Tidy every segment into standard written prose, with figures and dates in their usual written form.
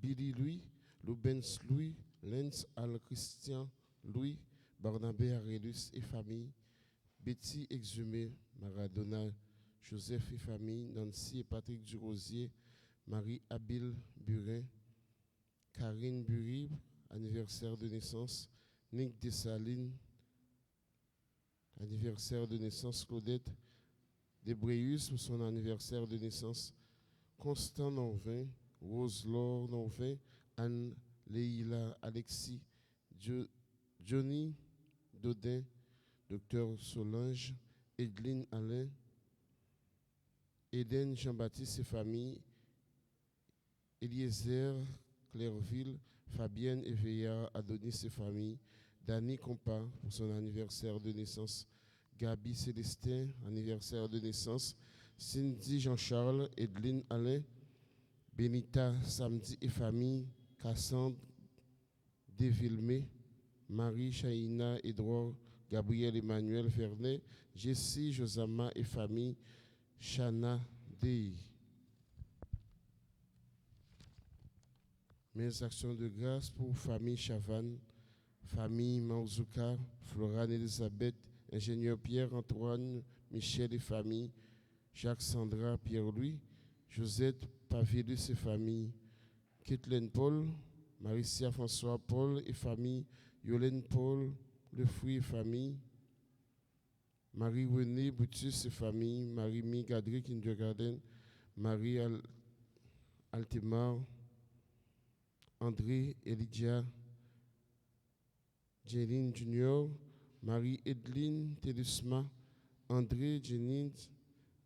Billy Louis, Lubens Louis, Lenz Al Christian Louis, Barnabé Arellus et famille, Betty Exhumé, Maradona, Joseph et famille, Nancy et Patrick Durosier, Marie Habile Burin, Karine Bury, anniversaire de naissance, Nick Dessalines, anniversaire de naissance, Claudette Debreus pour son anniversaire de naissance, Constant Norvin, Rose-Laure Norvin, Anne Leila Alexis, Johnny Dodin, Docteur Solange, Edline Alain, Eden Jean-Baptiste et famille, Eliezer Clairville, Fabienne Eveillard, Adonis et famille, Dany Compa pour son anniversaire de naissance, Gabi Célestin, anniversaire de naissance, Cindy Jean-Charles, Edline Alain, Benita Samedi et famille, Cassandre Desvillemé, Marie Chaïna, Edouard, Gabriel Emmanuel Vernet, Jessie Josama et famille, Chana Dei. Mes actions de grâce pour famille Chavannes, famille Marzouka, Florane Elisabeth, ingénieur Pierre-Antoine, Michel et famille, Jacques Sandra, Pierre-Louis, Josette Pavilus et famille, Kathleen Paul, Maricia François Paul et famille, Yolène Paul, Le Fruit et famille, Marie-Renée Boutus et famille, Marie-Mi Gadri Kindergarten, Marie Altemar, André Elidia, Jeline Junior, Marie-Edline Telusma, André Jennings,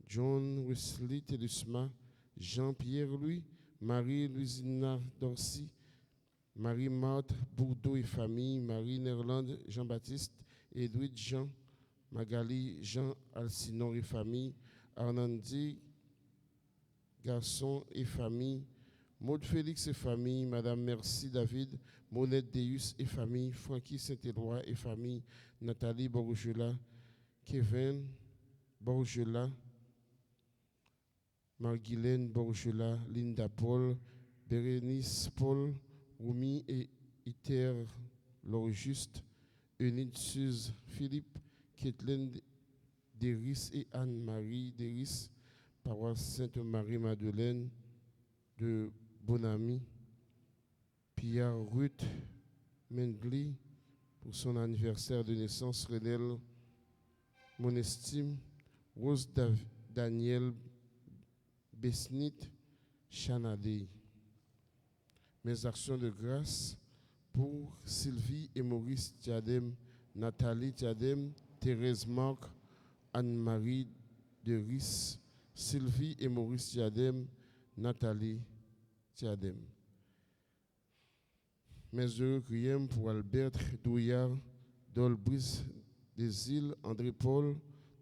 John Wesley Telusma, Jean-Pierre Louis, Marie-Louisina Dorcy, Marie-Marthe Bourdeau et famille, Marie-Nerlande Jean-Baptiste, Edwidge Jean, Magali Jean Alcinon et famille, Arnandi Garçon et famille, Maud Félix et famille, Madame Merci David, Monette Deus et famille, Francky Saint-Éloi et famille, Nathalie Bourgela, Kevin Bourgela, Marguylaine Bourgela, Linda Paul, Bérénice Paul, Roumi et Iter Lorjuste, Eunide Suze Philippe, Kathleen Deris et Anne-Marie Deris, paroisse Sainte-Marie-Madeleine de Bonami, Pierre Ruth Mendley pour son anniversaire de naissance, Renel Monestime, Rose Daniel Besnit, Chanadei. Mes actions de grâce pour Sylvie et Maurice Diadem, Nathalie Diadem, Thérèse Marc, Anne-Marie de Ris, Sylvie et Maurice Diadem, Nathalie Diadem. Mes heureux requiem pour Albert Douillard, Dolbris des Îles, André Paul,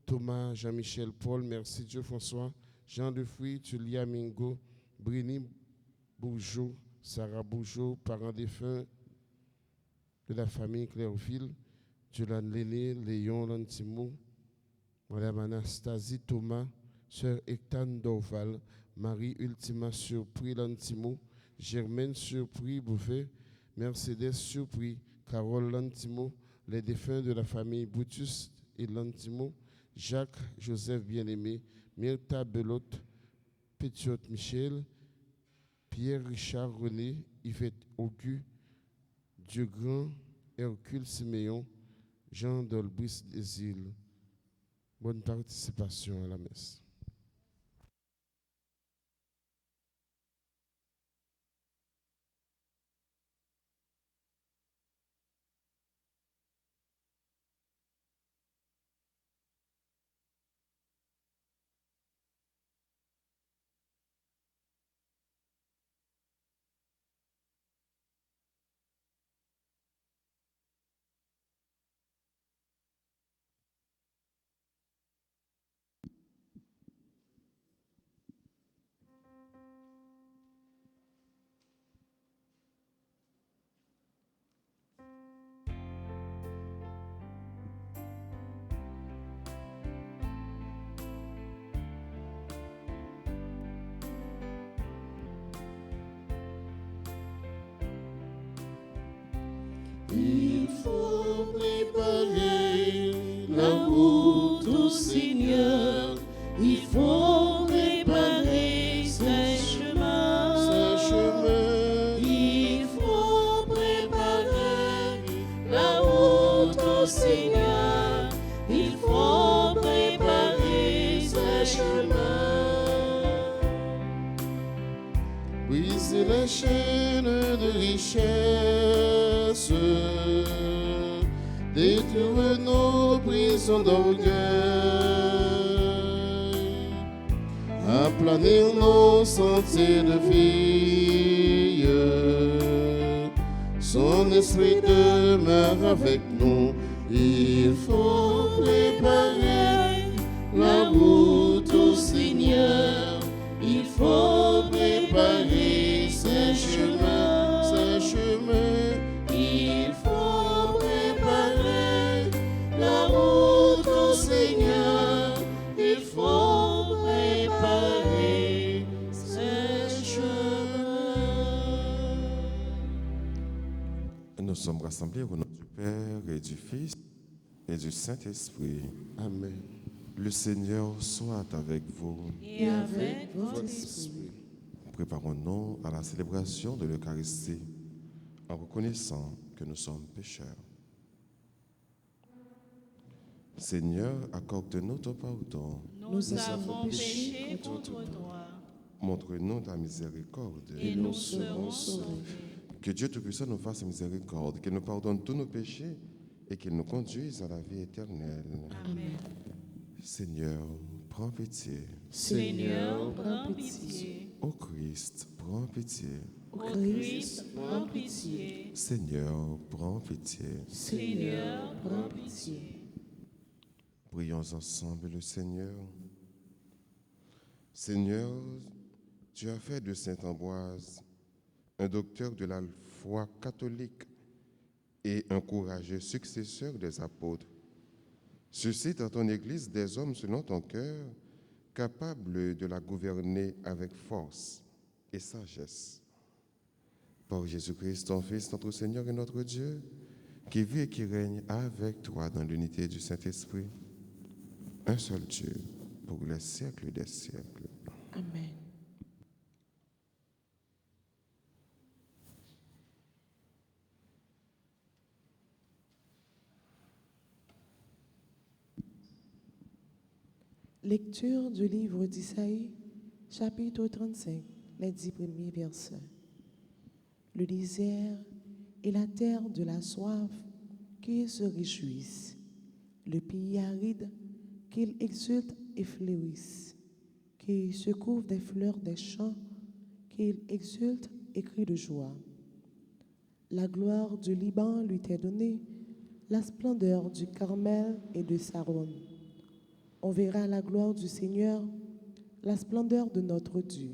Thomas, Jean-Michel Paul, merci Dieu François, Jean Defruy, Tulia Mingo, Brini Bourgeot, Sarah Bourgeot, parents défunts de la famille Clairville, Jolan Léné, Léon Lantimo, Madame Anastasie Thomas, Sœur Ectane Dorval, Marie Ultima Surpris Lantimo, Germaine Surpris Bouvet, Mercedes Surpris, Carole Lantimo, les défunts de la famille Boutus et Lantimo, Jacques Joseph Bien-Aimé, Myrta Belote, Pétiot Michel, Pierre Richard René, Yvette Augu, Dieu Grand, Hercule Siméon, Jean Dolbris des Îles. Bonne participation à la messe. Il faut préparer la route au Seigneur. Il faut préparer ses chemins. Il faut préparer la route au Seigneur. Il faut préparer ses chemins. Briser les chaînes de richesse, détruire nos prisons d'orgueil, aplanir nos sentiers de vie. Son esprit demeure avec nous. Il faut préparer la route au Seigneur. Il faut préparer ses chemins, ses chemins. Il faut préparer la route au Seigneur. Il faut préparer ses chemins. Nous sommes rassemblés au nom du Père et du Fils et du Saint-Esprit. Amen. Le Seigneur soit avec vous. Et avec votre esprit. Préparons-nous à la célébration de l'Eucharistie en reconnaissant que nous sommes pécheurs. Seigneur, accorde-nous ton pardon. Nous avons péché contre toi Montre-nous ta miséricorde. et nous serons sauvés. Que Dieu Tout-Puissant nous fasse miséricorde, qu'il nous pardonne tous nos péchés et qu'il nous conduise à la vie éternelle. Amen. Seigneur, prends pitié. Seigneur, prends pitié. Ô Christ, prends pitié. Ô Christ, prends pitié. Seigneur, prends pitié. Seigneur, prends pitié. Prions ensemble le Seigneur. Seigneur, tu as fait de saint Ambroise un docteur de la foi catholique et un courageux successeur des apôtres. Suscite dans ton Église des hommes selon ton cœur, capables de la gouverner avec force et sagesse. Par Jésus-Christ, ton Fils, notre Seigneur et notre Dieu, qui vit et qui règne avec toi dans l'unité du Saint-Esprit, un seul Dieu, pour les siècles des siècles. Amen. Lecture du livre d'Isaïe, chapitre 35, les 10 premiers versets. Le désert et la terre de la soif qui se réjouissent, le pays aride qu'ils exultent et fleurissent, qui se couvrent des fleurs des champs, qu'ils exultent et crient de joie. La gloire du Liban lui est donnée, la splendeur du Carmel et de Saron. On verra la gloire du Seigneur, la splendeur de notre Dieu.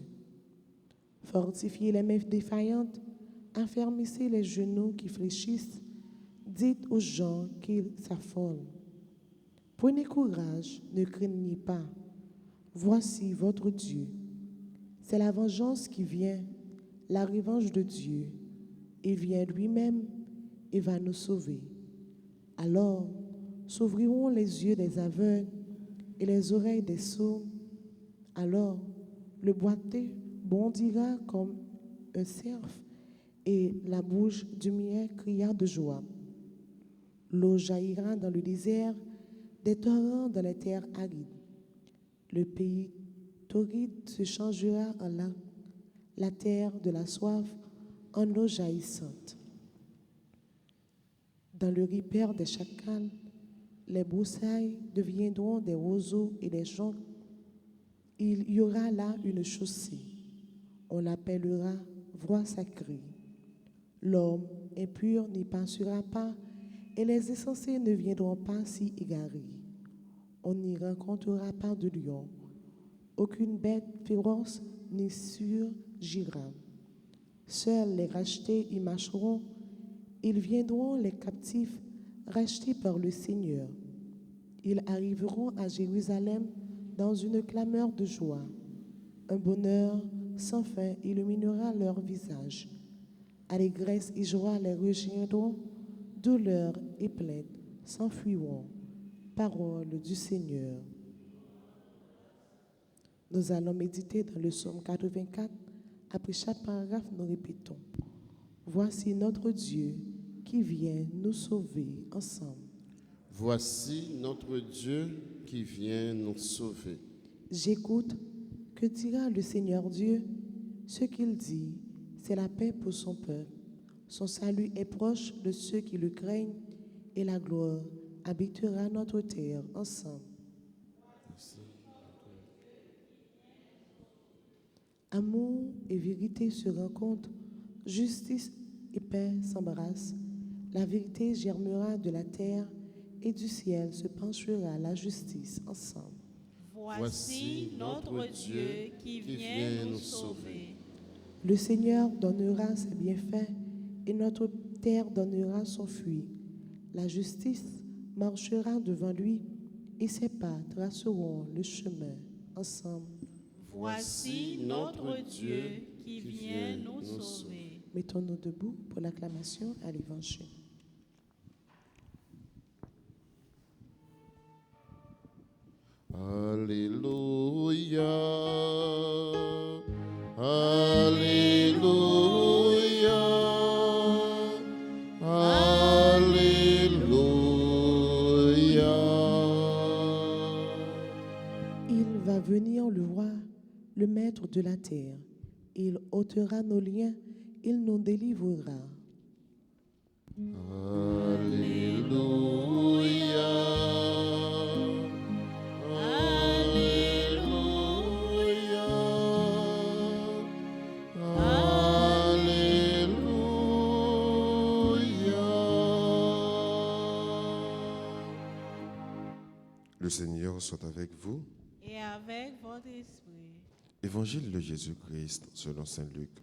Fortifiez les mains défaillantes, affermissez les genoux qui fléchissent, dites aux gens qu'ils s'affolent. Prenez courage, ne craignez pas. Voici votre Dieu. C'est la vengeance qui vient, la revanche de Dieu. Il vient lui-même et va nous sauver. Alors s'ouvriront les yeux des aveugles et les oreilles des sourds. Alors le boiteux bondira comme un cerf et la bouche du muet cria de joie. L'eau jaillira dans le désert, des torrents dans les terres arides. Le pays torride se changera en lac, la terre de la soif en eau jaillissante. Dans le ripère des chacals, les broussailles deviendront des roseaux et des joncs. Il y aura là une chaussée. On l'appellera voie sacrée. L'homme impur n'y passera pas et les insensés ne viendront pas s'y égarer. On n'y rencontrera pas de lion. Aucune bête féroce n'y surgira. Seuls les rachetés y marcheront. Ils viendront les captifs rachetés par le Seigneur. Ils arriveront à Jérusalem dans une clameur de joie. Un bonheur sans fin illuminera leur visage. Allégresse et joie les rejoindront. douleurs et plaintes s'enfuiront. Parole du Seigneur. Nous allons méditer dans le psaume 84. Après chaque paragraphe, nous répétons. Voici notre Dieu qui vient nous sauver ensemble. Voici notre Dieu qui vient nous sauver. J'écoute. Que dira le Seigneur Dieu? Ce qu'il dit, c'est la paix pour son peuple. Son salut est proche de ceux qui le craignent et la gloire habitera notre terre ensemble. Amour et vérité se rencontrent, justice et paix s'embrassent. La vérité germera de la terre et du ciel se penchera la justice ensemble. Voici notre Dieu qui vient nous sauver. Le Seigneur donnera ses bienfaits et notre terre donnera son fruit. La justice marchera devant lui et ses pas traceront le chemin ensemble. Voici notre Dieu qui vient nous sauver. Mettons-nous debout pour l'acclamation à l'Évangile. Alléluia, Alléluia, Alléluia. Il va venir le roi, le maître de la terre. Il ôtera nos liens, il nous délivrera. Alléluia, Alléluia, Alléluia. Le Seigneur soit avec vous. Et avec votre esprit. Évangile de Jésus-Christ selon saint Luc.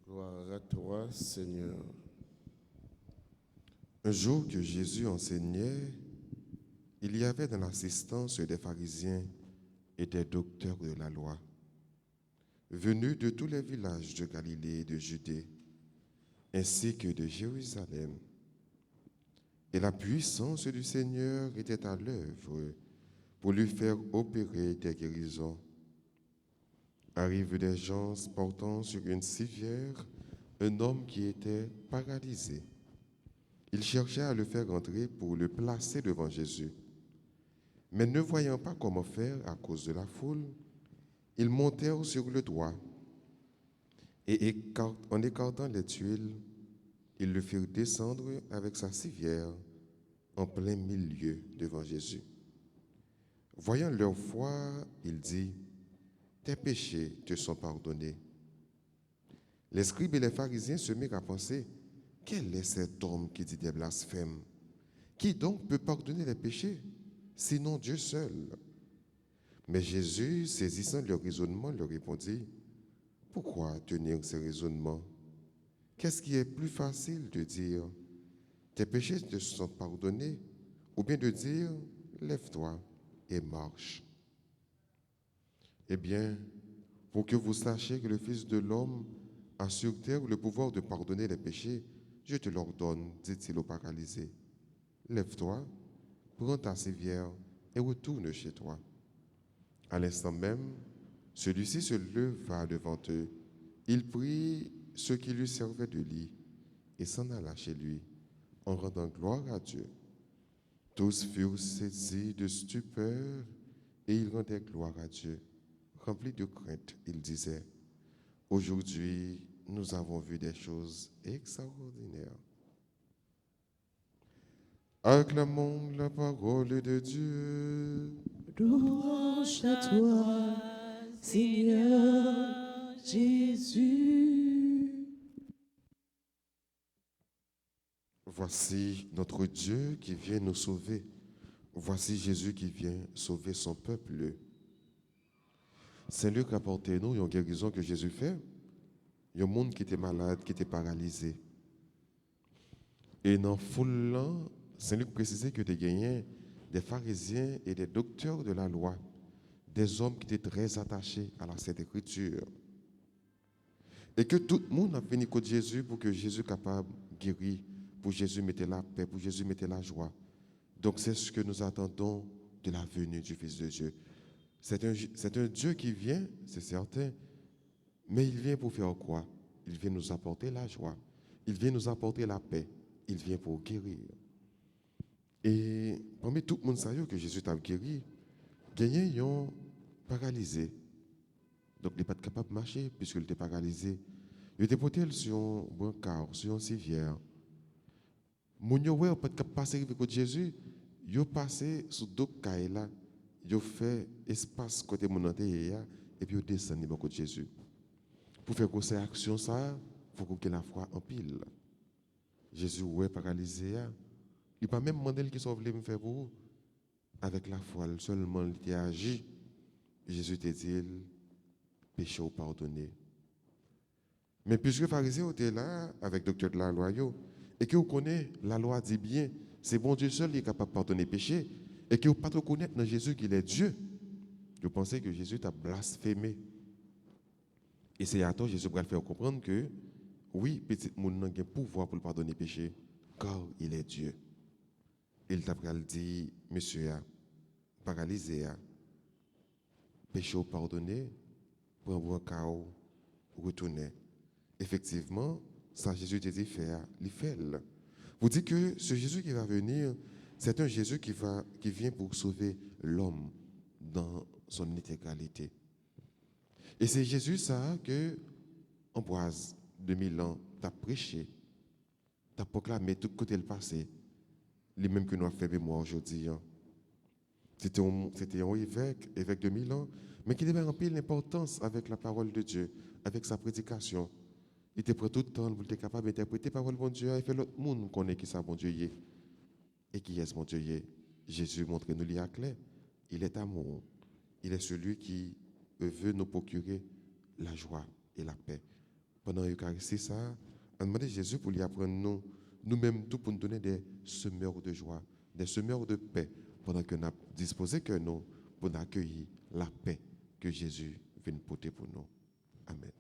Gloire à toi, Seigneur. Un jour que Jésus enseignait, il y avait dans l'assistance des pharisiens et des docteurs de la loi, venus de tous les villages de Galilée et de Judée, ainsi que de Jérusalem. Et la puissance du Seigneur était à l'œuvre pour lui faire opérer des guérisons. Arrivent des gens portant sur une civière un homme qui était paralysé. Ils cherchaient à le faire entrer pour le placer devant Jésus. Mais ne voyant pas comment faire à cause de la foule, ils montèrent sur le toit et en écartant les tuiles, ils le firent descendre avec sa civière en plein milieu devant Jésus. Voyant leur foi, il dit, « Tes péchés te sont pardonnés. » Les scribes et les pharisiens se mirent à penser, « Quel est cet homme qui dit des blasphèmes? Qui donc peut pardonner les péchés, sinon Dieu seul? » Mais Jésus, saisissant leur raisonnement, leur répondit, « Pourquoi tenir ces raisonnements? Qu'est-ce qui est plus facile de dire, « Tes péchés te sont pardonnés » ou bien de dire, « Lève-toi et marche ». Eh bien, pour que vous sachiez que le Fils de l'homme a sur terre le pouvoir de pardonner les péchés, je te l'ordonne, dit-il au paralysé. Lève-toi, prends ta civière et retourne chez toi. À l'instant même, celui-ci se leva devant eux. Il prit ce qui lui servait de lit et s'en alla chez lui, en rendant gloire à Dieu. Tous furent saisis de stupeur et ils rendaient gloire à Dieu. Remplis de crainte, ils disaient, « Aujourd'hui, nous avons vu des choses extraordinaires. » Acclamons la parole de Dieu. Louange à toi, Seigneur Jésus. Voici notre Dieu qui vient nous sauver. Voici Jésus qui vient sauver son peuple. Saint Luc rapporte nous une guérison que Jésus fait. Il y a un monde qui était malade, qui était paralysé. Et dans la foule, Saint Luc précisait que des gagnants, des pharisiens et des docteurs de la loi, des hommes qui étaient très attachés à la Sainte Écriture. Et que tout le monde a venu contre Jésus pour que Jésus soit capable de guérir pour Jésus mettait la paix, pour Jésus mettait la joie. Donc c'est ce que nous attendons de la venue du Fils de Dieu. C'est un Dieu qui vient, c'est certain, mais il vient pour faire quoi? Il vient nous apporter la joie, il vient nous apporter la paix, il vient pour guérir. Et parmi tout le monde sait que Jésus t'a guéri, il y a un paralysé. Donc il n'est pas capable de marcher puisqu'il était paralysé. Il était porté sur un brancard, sur une civière. Moun yo pas capable de passer avec Jésus, yo passé sous deux cailles là, yo fait espace côté mon et puis yo descend au côté de Jésus. Pour faire cette action ça, faut qu'on ait la foi en pile. Jésus ouais paralysé, il pas même demandé qu'il soit voulu me faire pour vous. Avec la foi seulement il a agi. Jésus te dit péché ou pardonné. Mais puisque les pharisiens étaient là avec le docteur de la loi, et que vous connaissez, la loi dit bien, c'est bon Dieu seul qui est capable de pardonner le péché, et que vous ne pouvez pas reconnaître dans Jésus qu'il est Dieu, vous pensez que Jésus t'a blasphémé. Et c'est à toi Jésus va le faire comprendre que, oui, petit monde a un pouvoir pour pardonner le péché, car il est Dieu. Il t'a dit, monsieur, paralysé, péché ou pardonné, pour un chaos, retourner. Effectivement, ça Jésus te dit faire, il fait. Vous dites que ce Jésus qui va venir, c'est un Jésus qui vient pour sauver l'homme dans son intégralité. Et c'est Jésus ça que Ambroise, 2000 ans, t'a prêché, t'a proclamé tout côté le passé, les mêmes que nous avons fait mémoire aujourd'hui. C'était un évêque 2000 ans, mais qui devait remplir l'importance avec la parole de Dieu, avec sa prédication. Il était prêt tout le temps pour être capable d'interpréter la parole de Dieu et faire l'autre monde connaît qui ça bon Dieu est. Et qui est ce bon Dieu est? Jésus montre nous à clair. Il est amour. Il est celui qui veut nous procurer la joie et la paix. Pendant l'Eucharistie, ça, on demande à Jésus pour lui apprendre nous-mêmes tout pour nous donner des semeurs de joie, des semeurs de paix, pendant que nous avons disposé que nous pour accueillir la paix que Jésus vient porter pour nous. Amen.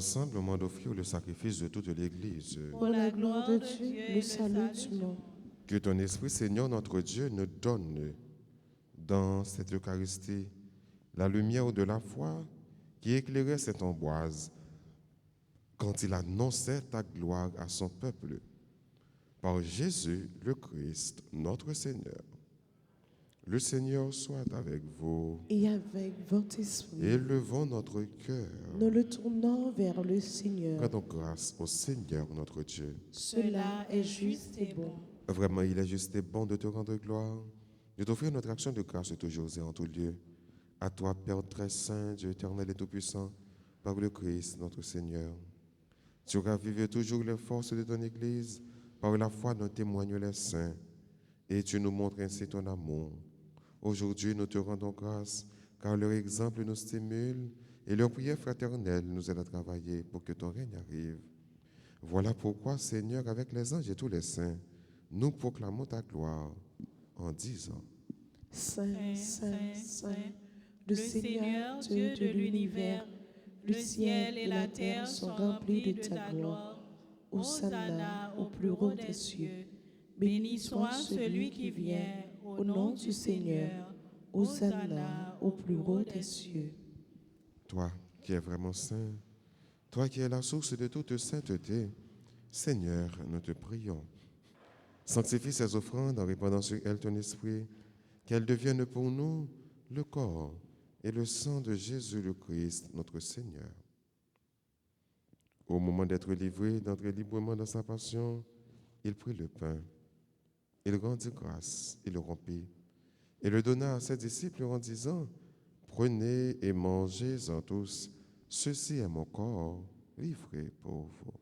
ensemble au moment d'offrir le sacrifice de toute l'Église. Pour la gloire de Dieu, le salut du monde. Que ton Esprit, Seigneur notre Dieu, nous donne dans cette Eucharistie la lumière de la foi qui éclairait Saint Ambroise quand il annonçait ta gloire à son peuple. Par Jésus le Christ, notre Seigneur. Le Seigneur soit avec vous. Et avec votre esprit, Élevons notre cœur. nous le tournons vers le Seigneur. Rendons grâce au Seigneur notre Dieu. Cela est juste et bon. Vraiment, il est juste et bon de te rendre gloire, de t'offrir notre action de grâce toujours et en tout lieu. À toi, Père très saint, Dieu éternel et tout-puissant, par le Christ notre Seigneur. Tu ravives toujours les forces de ton Église, par la foi dont témoignent les saints, et tu nous montres ainsi ton amour. Aujourd'hui, nous te rendons grâce, car leur exemple nous stimule et leur prière fraternelle nous aide à travailler pour que ton règne arrive. Voilà pourquoi, Seigneur, avec les anges et tous les saints, nous proclamons ta gloire en disant: Saint, Saint, Saint, le Seigneur Dieu de l'univers, le ciel et la terre sont remplis de ta gloire. Hosanna au plus haut des cieux. Béni soit celui qui vient au nom du Seigneur. Hosanna au plus haut des cieux. Toi qui es vraiment saint, toi qui es la source de toute sainteté, Seigneur, nous te prions. Sanctifie ces offrandes en répandant sur elles ton esprit, qu'elles deviennent pour nous le corps et le sang de Jésus le Christ, notre Seigneur. Au moment d'être livré, d'entrer librement dans sa passion, il prit le pain, il rendit grâce, il le rompit, et le donna à ses disciples en disant: Prenez et mangez-en tous, ceci est mon corps livré pour vous.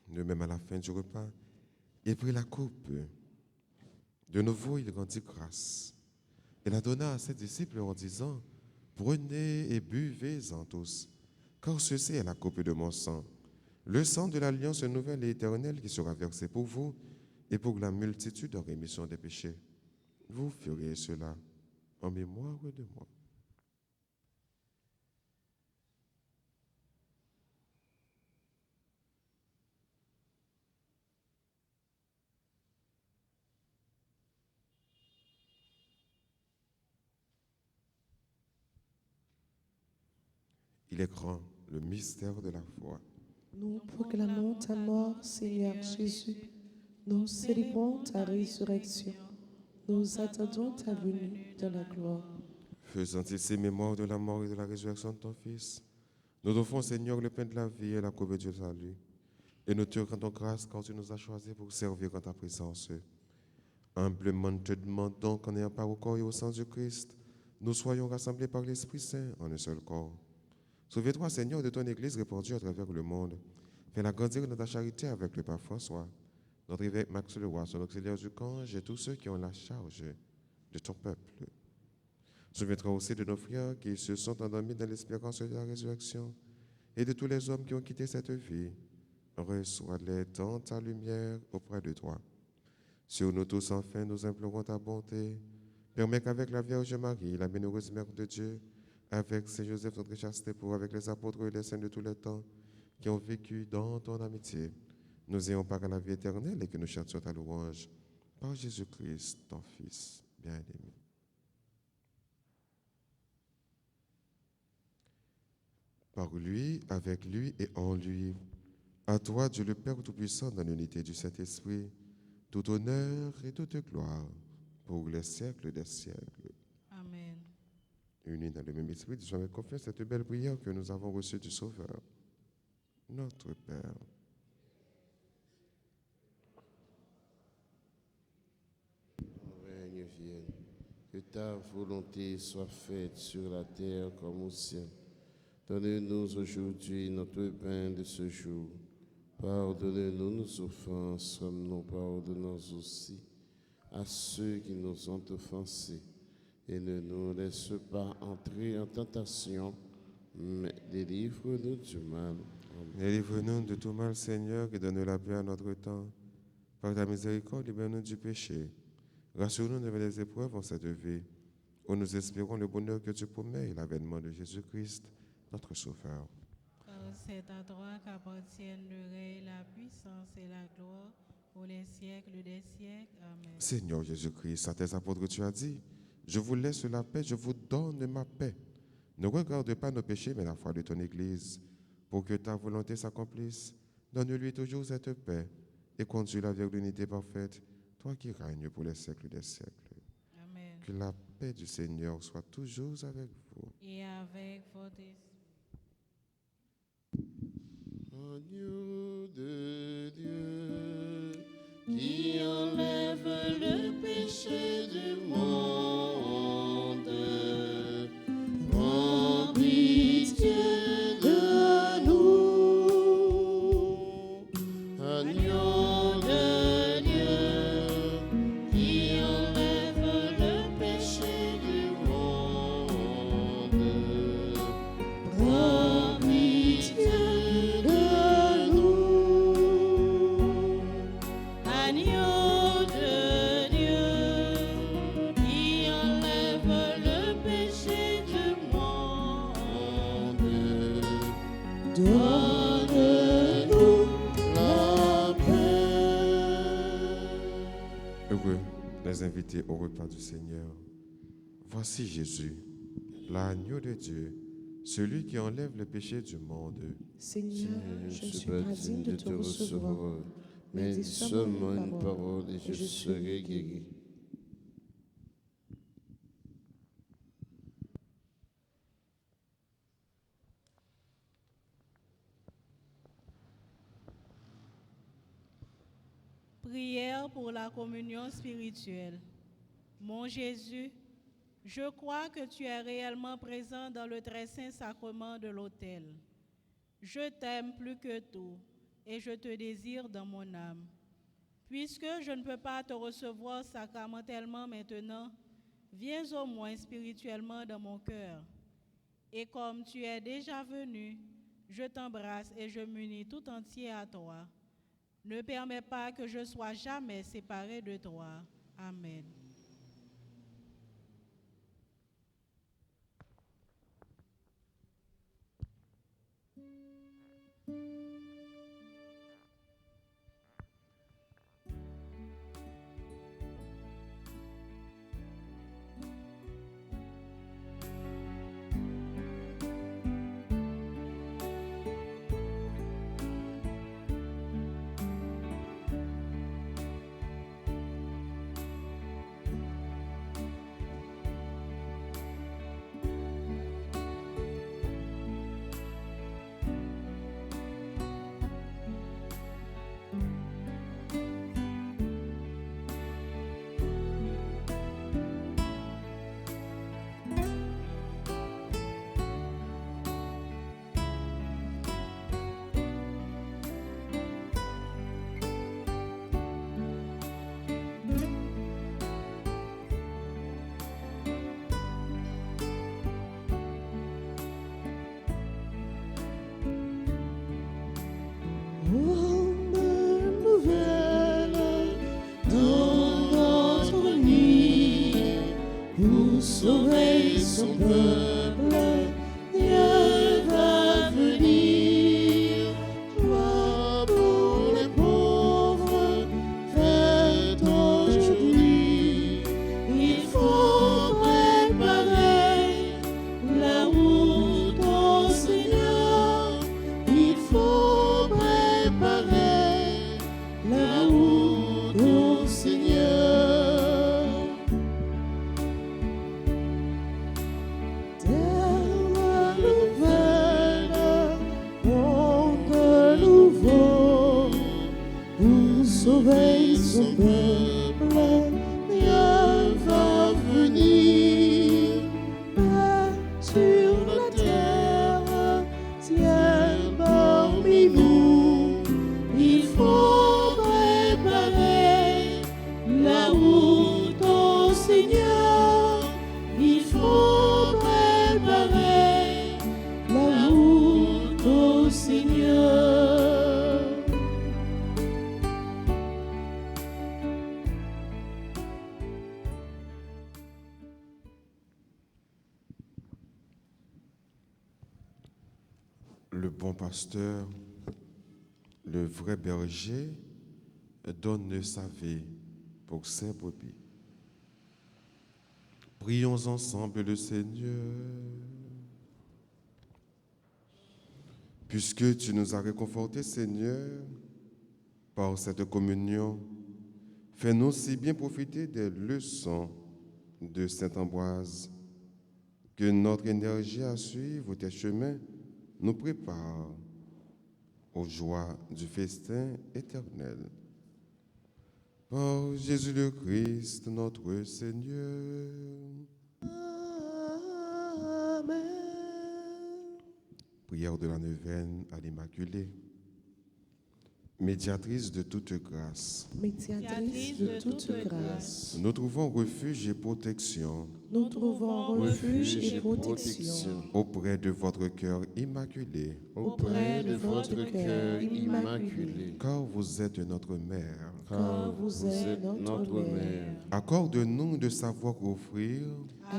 De même, à la fin du repas, il prit la coupe. De nouveau, il rendit grâce. Il la donna à ses disciples en disant: Prenez et buvez-en tous, car ceci est la coupe de mon sang, le sang de l'alliance nouvelle et éternelle qui sera versé pour vous et pour la multitude en rémission des péchés. Vous ferez cela en mémoire de moi. Il est grand, le mystère de la foi. Nous proclamons ta mort, Seigneur Jésus. Nous célébrons ta résurrection. Nous attendons ta venue dans la gloire. Faisant ici mémoire de la mort et de la résurrection de ton Fils, nous offrons, Seigneur, le pain de la vie et la coupe du salut. Et nous te rendons grâce quand tu nous as choisis pour servir en ta présence. Humblement, nous te demandons qu'en ayant part au corps et au sang du Christ, nous soyons rassemblés par l'Esprit Saint en un seul corps. Souviens-toi, Seigneur, de ton Église répandue à travers le monde. Fais-la grandir dans ta charité avec le pape François, notre évêque Max Leroy, son auxiliaire du Cange et tous ceux qui ont la charge de ton peuple. Souviens-toi aussi de nos frères qui se sont endormis dans l'espérance de la résurrection et de tous les hommes qui ont quitté cette vie. Reçois-les dans ta lumière auprès de toi. Sur nous tous, enfin, nous implorons ta bonté. Permets qu'avec la Vierge Marie, la bienheureuse Mère de Dieu, avec Saint Joseph, notre chaste époux, avec les apôtres et les saints de tous les temps qui ont vécu dans ton amitié, nous ayons part à la vie éternelle et que nous chantions ta louange par Jésus-Christ, ton Fils bien-aimé. Par lui, avec lui et en lui, à toi, Dieu le Père Tout-Puissant, dans l'unité du Saint-Esprit, tout honneur et toute gloire pour les siècles des siècles. Amen. Unis dans le même esprit, disons avec confiance cette belle prière que nous avons reçue du Sauveur. Notre Père, ton règne vienne, que ta volonté soit faite sur la terre comme au ciel. Donne-nous aujourd'hui notre pain de ce jour. Pardonne-nous nos offenses, comme nous pardonnons aussi à ceux qui nous ont offensés. Et ne nous laisse pas entrer en tentation, mais délivre-nous du mal. Délivre-nous de tout mal, Seigneur, et donne la paix à notre temps. Par ta miséricorde, libère-nous du péché. Rassure-nous devant les épreuves en cette vie, où nous espérons le bonheur que tu promets et l'avènement de Jésus-Christ, notre Sauveur. Car c'est à toi qu'appartiennent le règne, la puissance et la gloire pour les siècles des siècles. Amen. Seigneur Jésus-Christ, à tes apôtres, tu as dit, je vous laisse la paix, je vous donne ma paix. Ne regarde pas nos péchés, mais la foi de ton Église. Pour que ta volonté s'accomplisse, donne-lui toujours cette paix et conduis-la vers l'unité parfaite, toi qui règnes pour les siècles des siècles. Amen. Que la paix du Seigneur soit toujours avec vous. Et avec votre esprit. Agneau de Dieu, qui enlève le péché du monde, prends pitié de nous. Agneau de Dieu, qui enlève le péché du monde, prends pitié de nous. Agneau de Dieu, qui enlève le péché du monde, Donne-nous la paix. Heureux les invités au repas du Seigneur. Voici Jésus, l'agneau de Dieu, celui qui enlève le péché du monde. Seigneur, je ne suis pas digne de te recevoir, mais dis seulement une parole et je serai guéri. Prière pour la communion spirituelle. Mon Jésus, je crois que tu es réellement présent dans le très saint sacrement de l'autel. Je t'aime plus que tout et je te désire dans mon âme. Puisque je ne peux pas te recevoir sacramentellement maintenant, viens au moins spirituellement dans mon cœur. Et comme tu es déjà venu, je t'embrasse et je m'unis tout entier à toi. Ne permets pas que je sois jamais séparé de toi. Amen. Sauver son peuple, Dieu va venir. Joie pour les pauvres, fête aujourd'hui. Il faut préparer la route au Seigneur. Il faut préparer la route au Seigneur. Sauver son peuple, Dieu va venir. Paix sur la terre, ciel parmi nous. Il faut préparer la route au Seigneur. Il faut préparer la route au Seigneur. bon pasteur, le vrai berger, donne sa vie pour ses brebis. Prions ensemble le Seigneur. Puisque tu nous as réconfortés, Seigneur, par cette communion, fais-nous si bien profiter des leçons de Saint Ambroise que notre énergie à suivre tes chemins nous prépare aux joies du festin éternel. Par Jésus le Christ, notre Seigneur. Amen. Prière de la neuvaine à l'Immaculée. Médiatrice de toute grâce, Médiatrice de toute grâce, nous trouvons refuge et protection nous trouvons refuge et protection auprès de votre cœur immaculé, auprès de votre cœur immaculé, car vous êtes notre mère. car vous êtes notre mère. Accorde-nous de savoir offrir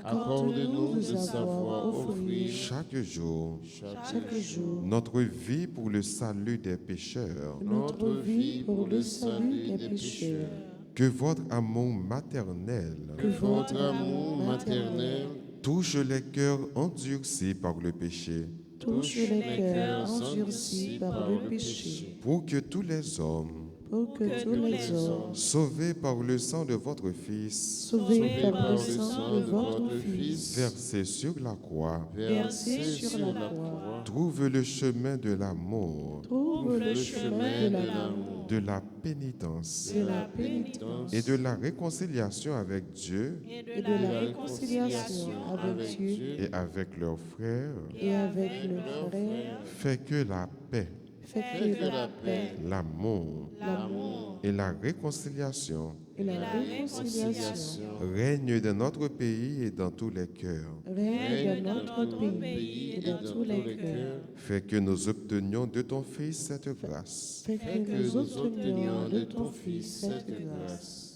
accorde-nous de savoir offrir chaque jour chaque jour notre vie pour le salut des pécheurs. notre vie pour le salut des pécheurs. Que votre amour maternel Que votre amour maternel touche les cœurs endurcis par le péché, touche les cœurs endurcis par le péché, pour que tous les hommes, pour que tous les hommes, sauvés par le sang de votre Fils, sauvés par le sang de votre Fils, versé sur la croix, versés sur la croix, trouvent le chemin de l'amour, trouve le chemin de l'amour, de la pénitence de la pénitence et de la réconciliation avec Dieu et et de la réconciliation avec Dieu et avec leurs frères, et avec le frère, fait que la paix, fait que la paix, l'amour l'amour et la réconciliation et la réconciliation règnent dans notre pays et dans tous les cœurs, règnent dans notre pays et dans tous les cœurs, fait que nous obtenions de ton Fils cette grâce. fait que nous obtenions de ton Fils cette grâce.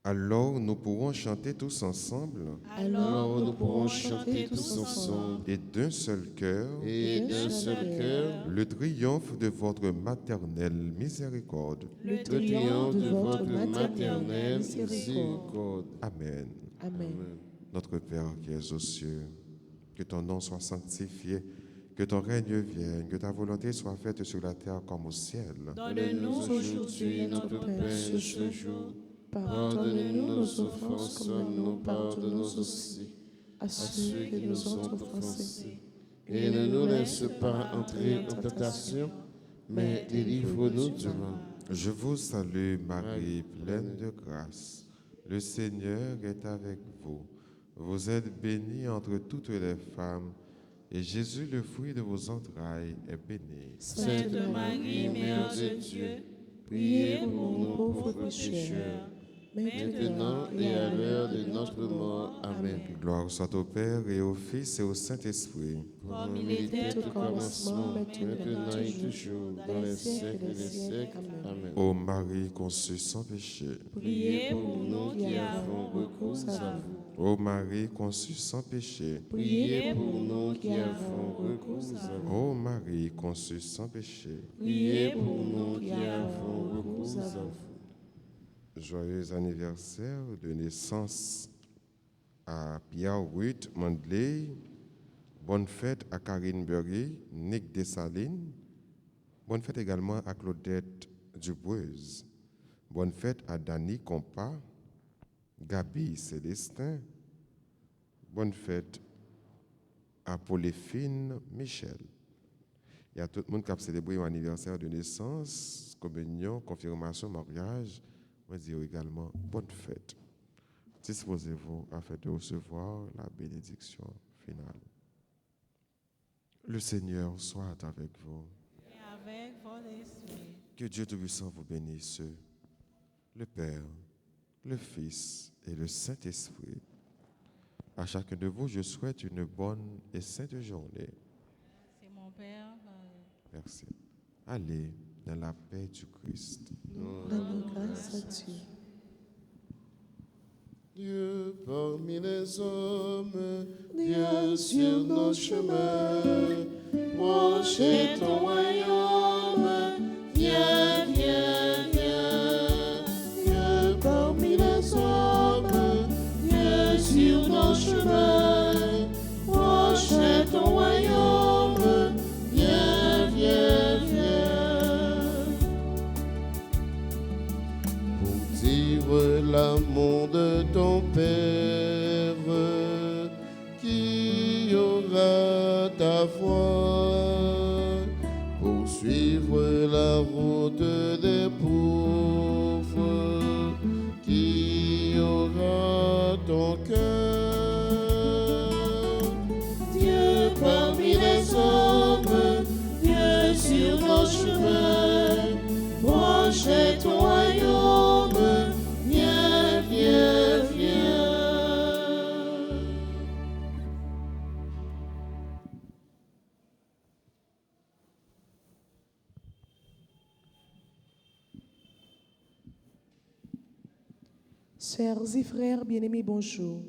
Alors nous pourrons chanter tous ensemble Alors nous pourrons chanter tous ensemble et d'un seul cœur et d'un seul cœur le triomphe de votre maternelle miséricorde. Le le triomphe de votre maternelle maternelle miséricorde. miséricorde. Amen. Amen. Notre Père qui es aux cieux, que ton nom soit sanctifié, que ton règne vienne, que ta volonté soit faite sur la terre comme au ciel. Donne-nous Aujourd'hui notre pain ce jour. Pardonne-nous nos offenses comme nous pardonnons aussi à ceux qui nous ont offensés. Et ne nous laisse pas entrer en tentation, mais délivre-nous du mal. Je vous salue Marie, pleine de grâce. Le Seigneur est avec vous. Vous êtes bénie entre toutes les femmes, et Jésus, le fruit de vos entrailles, est béni. Sainte Marie, Mère de Dieu, Priez pour nous pauvres pécheurs, Maintenant et à l'heure de notre mort. Amen. Gloire soit au Père et au Fils et au Saint-Esprit. comme il était Au commencement, maintenant et toujours, dans les siècles des siècles. Amen. Ô Marie conçue sans péché, Priez pour Nous qui avons recours à vous. ô Marie conçue sans péché, Priez pour nous qui avons recours à vous. ô Marie conçue sans péché. Priez pour nous qui avons recours à vous. Joyeux anniversaire de naissance à Pierre Ruth Mandley. Bonne fête à Karine Berry, Nick Dessalines. Bonne fête également à Claudette Dubreuse. Bonne fête à Dany Compa, Gabi Célestin. Bonne fête à Pauline Michel. Et à tout le monde qui a célébré mon anniversaire de naissance, communion, confirmation, mariage. Je dis également bonne fête. Disposez-vous afin de recevoir la bénédiction finale. Le Seigneur soit avec vous. et avec votre esprit. Que Dieu Tout-Puissant vous bénisse, le Père, le Fils et le Saint-Esprit. À chacun de vous, je souhaite une bonne et sainte journée. C'est mon Père. Merci. Allez dans la paix du Christ. Rendons grâce à Dieu. Dieu parmi les hommes, Dieu sur nos chemins, proche ton royaume, viens, viens, viens. Dieu parmi les hommes, Dieu sur nos chemins, proche ton royaume, viens, viens, viens. Pour dire l'amour de ton Père, qui aura ta foi, pour suivre la route des pauvres, qui aura ton cœur. Dieu parmi les hommes, Dieu sur nos chemins, proche ton royaume, viens, viens, viens. Sœurs et frères bien-aimés, bonjour.